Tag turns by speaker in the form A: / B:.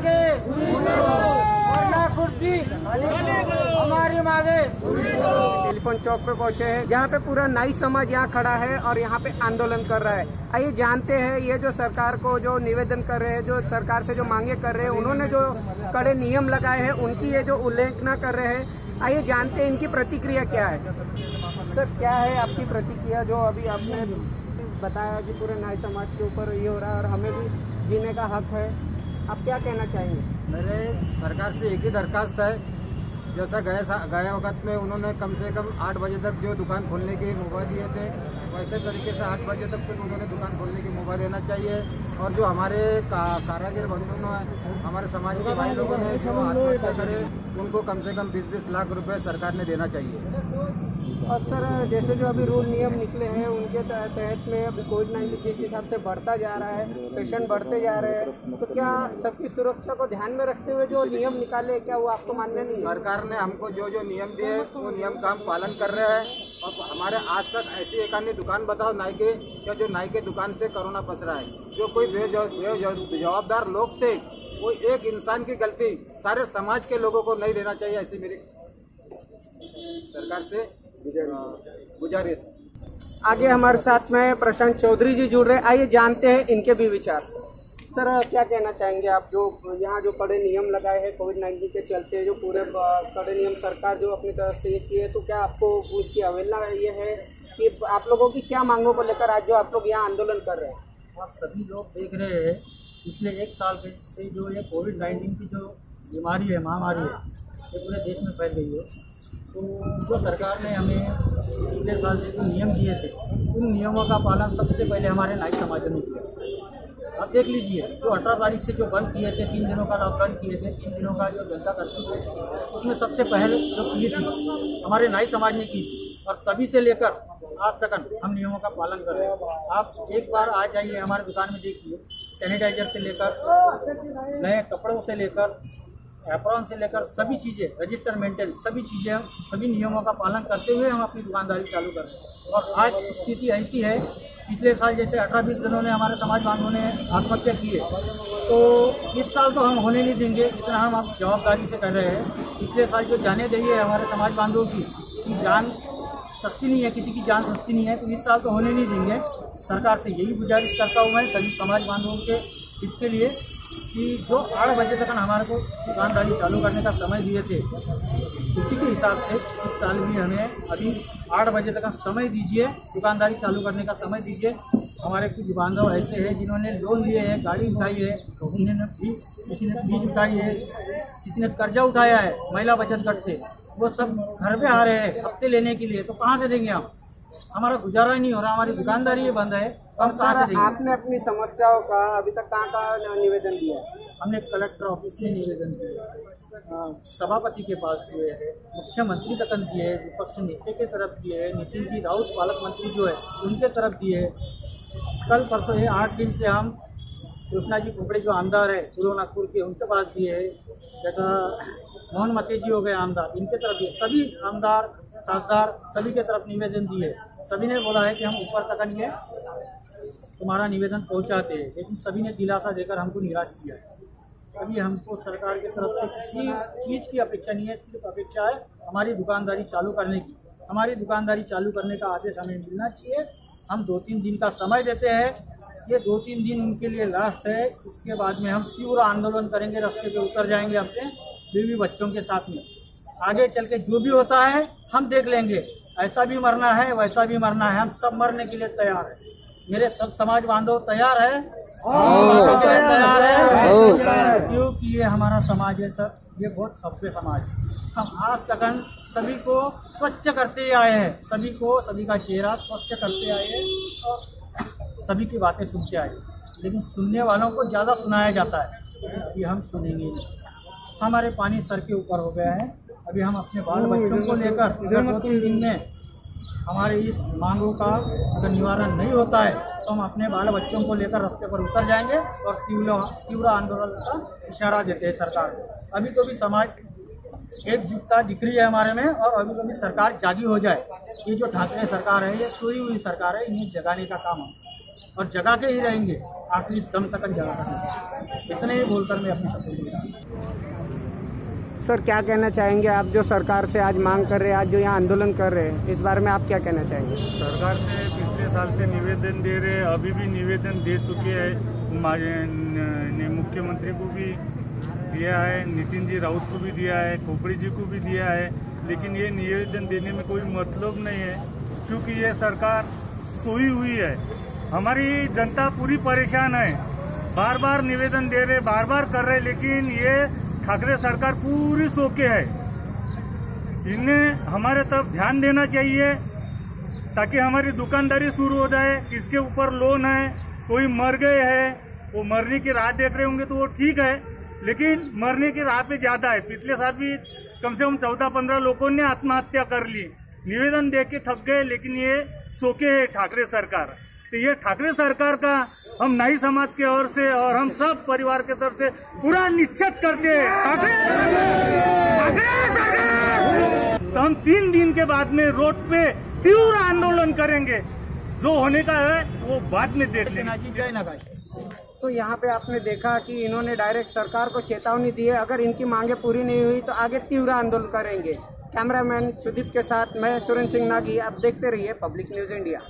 A: मांगे वरना कुर्सी हमारी मांगे। टेलीफोन चौक पे पहुंचे हैं जहाँ पे पूरा नाई समाज यहाँ खड़ा है और यहाँ पे आंदोलन कर रहा है। आइए जानते हैं ये जो सरकार को जो निवेदन कर रहे हैं, जो सरकार से जो मांगे कर रहे हैं, उन्होंने जो कड़े नियम लगाए हैं उनकी ये जो उल्लेखना कर रहे हैं। आइए जानते हैं इनकी प्रतिक्रिया क्या है। सर क्या है आपकी प्रतिक्रिया जो अभी आपने बताया कि पूरे नाई समाज के ऊपर ये हो रहा है और हमें भी जीने का हक है, आप क्या कहना चाहेंगे?
B: मेरे सरकार से एक ही दरखास्त है, जैसा गए वक्त में उन्होंने कम से कम 8 बजे तक जो दुकान खोलने के मोबाइल दिए थे, वैसे तरीके से 8 बजे तक उन्होंने दुकान खोलने की मोबाइल देना चाहिए। और जो हमारे कारागिर बंधुओं हैं, हमारे समाज के भाई लोगों ने जो आत्महत्या करे, उनको कम से कम 20-20 लाख रुपए सरकार ने देना चाहिए।
A: और सर जैसे जो अभी रूल नियम निकले हैं उनके तहत में अभी कोविड-19 जिस हिसाब से बढ़ता जा रहा है, पेशेंट बढ़ते जा रहे हैं, तो क्या सबकी सुरक्षा को ध्यान में रखते हुए जो नियम निकाले क्या वो आपको मानने नहीं?
B: सरकार ने हमको जो जो नियम दिए वो नियम का हम पालन कर रहे हैं। और हमारे आज तक ऐसी एक आधी दुकान बताओ नाई के, क्या जो नाई के दुकान से कोरोना पसरा है? जो कोई बेजवाबदार लोग थे, वो एक इंसान की गलती सारे समाज के लोगों को नहीं लेना चाहिए, ऐसी मेरी सरकार से गुजारिश।
A: आगे हमारे साथ में प्रशांत चौधरी जी जुड़ रहे हैं, आइए जानते हैं इनके भी विचार। सर क्या कहना चाहेंगे आप, जो यहाँ जो कड़े नियम लगाए हैं कोविड-19 के चलते, जो पूरे कड़े नियम सरकार जो अपनी तरफ से ये किए, तो क्या आपको उसकी अवहेलना ये है कि आप लोगों की क्या मांगों को लेकर आज जो आप लोग यहाँ आंदोलन कर रहे हैं?
C: आप सभी लोग देख रहे हैं पिछले 1 साल से जो ये कोविड-19 की जो बीमारी है, महामारी है, ये पूरे देश में फैल गई है। तो जो सरकार ने हमें पिछले साल से जो नियम दिए थे, उन नियमों का पालन सबसे पहले हमारे नाई समाज ने किया। आप देख लीजिए, जो 18 तारीख से जो बंद किए थे, 3 दिनों का लॉकडाउन किए थे, 3 दिनों का जो जनता कर्फ्यू थे, उसमें सबसे पहले जो की थी हमारे नाई समाज ने की थी। और तभी से लेकर आज तक हम नियमों का पालन कर रहे हैं। आप एक बार आ जाइए हमारे दुकान में, देखिए सैनिटाइजर से लेकर नए कपड़ों से लेकर एप्रॉन से लेकर सभी चीज़ें, रजिस्टर मेंटेन सभी चीज़ें, सभी नियमों का पालन करते हुए हम अपनी दुकानदारी चालू कर रहे हैं। और आज स्थिति ऐसी है, पिछले साल जैसे 18-20 जनों ने हमारे समाज बांधवों ने आत्महत्या की है, तो इस साल तो हम होने नहीं देंगे, जितना हम आप जवाबदारी से कर रहे हैं। पिछले साल जो जाने दी है हमारे समाज बांधवों की जान सस्ती नहीं है, किसी की जान सस्ती नहीं है, तो इस साल तो होने नहीं देंगे। सरकार से यही गुजारिश करता हूँ मैं सभी समाज बांधवों के हित के लिए कि जो 8 बजे तक हमारे को दुकानदारी चालू करने का समय दिए थे, उसी के हिसाब से इस साल भी हमें अभी 8 बजे तक का समय दीजिए, दुकानदारी चालू करने का समय दीजिए। हमारे कुछ बांधव ऐसे हैं जिन्होंने लोन लिए हैं, गाड़ी उठाई है, उन्होंने भी किसी ने बीज उठाई है, किसी ने कर्जा उठाया है महिला बचत गट से, वो सब घर पे आ रहे हैं हफ्ते लेने के लिए, तो कहाँ से देंगे हम? हमारा गुजारा ही नहीं हो रहा, हमारी दुकानदारी ही बंद है, हम कहाँ से देंगे?
A: आपने अपनी समस्याओं का अभी तक कहाँ निवेदन दिया है?
C: हमने कलेक्टर ऑफिस में निवेदन दिया, सभापति के पास दिए है, मुख्यमंत्री तक दिए है, विपक्ष नेता के तरफ दिए है, नितिन जी राउत पालक मंत्री जो है उनके तरफ दिए है। कल परसों ये 8 दिन से हम कृष्णा जी कुकड़े जो आमदार है पूर्व नागपुर के, उनके पास दिए है, जैसा मोहन मते जी हो गए आमदार, इनके तरफ दिए, सभी आमदार खासदार सभी के तरफ निवेदन दिए। सभी ने बोला है कि हम ऊपर तक ये तुम्हारा निवेदन पहुंचाते हैं, लेकिन सभी ने दिलासा देकर हमको निराश किया है। अभी हमको सरकार की तरफ से किसी चीज़ की अपेक्षा नहीं है, सिर्फ अपेक्षा है हमारी दुकानदारी चालू करने की। हमारी दुकानदारी चालू करने का आदेश हमें मिलना चाहिए। हम 2-3 दिन का समय देते हैं, ये 2-3 दिन उनके लिए लास्ट है। इसके बाद में हम तीव्र आंदोलन करेंगे, रास्ते पे उतर जाएंगे अपने बीवी बच्चों के साथ में। आगे चल के जो भी होता है हम देख लेंगे, ऐसा भी मरना है वैसा भी मरना है, हम सब मरने के लिए तैयार है। मेरे सब समाज बांधव तैयार है, तैयार है, क्योंकि ये हमारा समाज है सर, ये बहुत सभ्य समाज है। हम आज तक सभी को स्वच्छ करते आए हैं, सभी का चेहरा स्वच्छ करते आए हैं और सभी की बातें सुनते आए, लेकिन सुनने वालों को ज़्यादा सुनाया जाता है, कि हम सुनेंगे नहीं। हमारे पानी सर के ऊपर हो गया है। अभी हम अपने बाल बच्चों को लेकर अगर 2-3 दिन में हमारे इस मांगों का अगर निवारण नहीं होता है तो हम अपने बाल बच्चों को लेकर रास्ते पर उतर जाएंगे और तीव्र आंदोलन का इशारा देते हैं सरकार को। अभी तो भी समाज एकजुटता दिख रही है हमारे में, और अभी तो भी सरकार जागी हो जाए। ये जो ठाकरे सरकार है, ये सोई हुई सरकार है, इन्हें जगाने का काम है। और जगा के ही रहेंगे, आखिरी दम तक जगा कर। इतने ही बोलकर मैं अपनी शपथ ले रहा हूँ।
A: सर क्या कहना चाहेंगे आप जो सरकार से आज मांग कर रहे हैं, आज जो यहाँ आंदोलन कर रहे हैं, इस बारे में आप क्या कहना चाहेंगे?
D: सरकार से पिछले साल से निवेदन दे रहे हैं, अभी भी निवेदन दे चुके हैं। मुख्यमंत्री को भी दिया है, नितिन जी राउत को भी दिया है, खोपड़ी जी को भी दिया है, लेकिन ये निवेदन देने में कोई मतलब नहीं है, क्योंकि ये सरकार सोई हुई है। हमारी जनता पूरी परेशान है, बार बार निवेदन दे रहे, बार बार कर रहे, लेकिन ये ठाकरे सरकार पूरी सो के है। इन्हें हमारे तरफ ध्यान देना चाहिए ताकि हमारी दुकानदारी शुरू हो जाए। किसके ऊपर लोन है, कोई मर गए हैं, वो मरने की राह देख रहे होंगे तो वो ठीक है, लेकिन मरने की राह पे ज्यादा है। पिछले साल भी कम से कम 14-15 लोगों ने आत्महत्या कर ली। निवेदन दे के थक गए, लेकिन ये सोके है ठाकरे सरकार। तो ये ठाकरे सरकार का हम नाई समाज के ओर से और हम सब परिवार के तरफ से पूरा निश्चित करते हैं। तो हम 3 दिन के बाद में रोड पे तीव्र आंदोलन करेंगे। जो होने का है वो बाद में देख लेना।
C: जय नगाई।
A: तो यहाँ पे आपने देखा कि इन्होंने डायरेक्ट सरकार को चेतावनी दी है, अगर इनकी मांगे पूरी नहीं हुई तो आगे तीव्र आंदोलन करेंगे। कैमरामैन सुदीप के साथ मैं सुरेंद्र सिंह नागी। आप देखते रहिए पब्लिक न्यूज इंडिया।